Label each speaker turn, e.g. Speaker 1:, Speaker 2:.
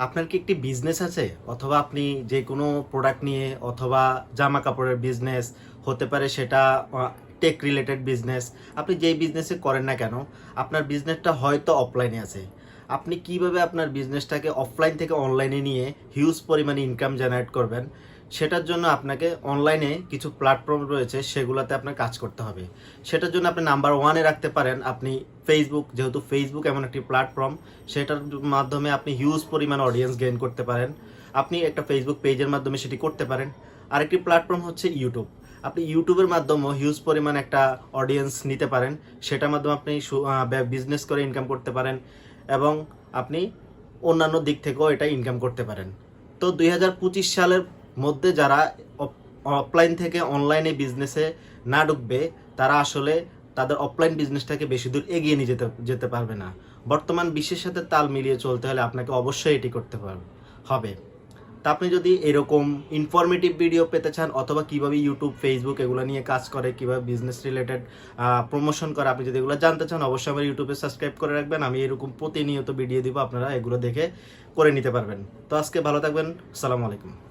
Speaker 1: আপনার কি একটি বিজনেস আছে, অথবা আপনি যে কোনো প্রোডাক্ট নিয়ে, অথবা জামা কাপড়ের বিজনেস হতে পারে, সেটা টেক রিলেটেড বিজনেস, আপনি যেই বিজনেসে করেন না কেন, আপনার বিজনেসটা হয়তো অফলাইনে আছে। আপনি কিভাবে আপনার বিজনেসটাকে অফলাইন থেকে অনলাইনে নিয়ে হিউজ পরিমাণে ইনকাম জেনারেট করবেন, সেটার জন্য আপনাকে অনলাইনে কিছু প্ল্যাটফর্ম রয়েছে, সেগুলোতে আপনার কাজ করতে হবে। সেটার জন্য আপনি নাম্বার ওয়ানে রাখতে পারেন আপনি ফেসবুক। যেহেতু ফেসবুক এমন একটি প্ল্যাটফর্ম, সেটার মাধ্যমে আপনি হিউজ পরিমাণ অডিয়েন্স গেইন করতে পারেন। আপনি একটা ফেসবুক পেজের মাধ্যমে সেটি করতে পারেন। আরেকটি প্ল্যাটফর্ম হচ্ছে ইউটিউব। আপনি ইউটিউবের মাধ্যমেও হিউজ পরিমাণ একটা অডিয়েন্স নিতে পারেন, সেটার মাধ্যমে আপনি বিজনেস করে ইনকাম করতে পারেন, এবং আপনি অন্যান্য দিক থেকেও এটা ইনকাম করতে পারেন। তো 2025 সালের মধ্যে যারা অফলাইন থেকে অনলাইনে বিজনেসে না ঢুকবে, তারা আসলে তাদের অফলাইন বিজনেসটাকে বেশি দূর এগিয়ে নিয়ে যেতে পারবে না। বর্তমান বিশ্বের সাথে তাল মিলিয়ে চলতে হলে আপনাকে অবশ্যই এটি করতে হবে। তা আপনি যদি এরকম ইনফরমেটিভ ভিডিও পেতে চান, অথবা কিভাবে ইউটিউব, ফেসবুক এগুলো নিয়ে কাজ করে, কিভাবে বিজনেস রিলেটেড প্রমোশন করে, আপনি যদি এগুলো জানতে চান, অবশ্যই আমার ইউটিউবে সাবস্ক্রাইব করে রাখবেন। আমি এরকম প্রতিনিয়ত ভিডিও দিব, আপনারা এগুলো দেখে করে নিতে পারবেন। তো আজকে ভালো থাকবেন। আসসালামু আলাইকুম।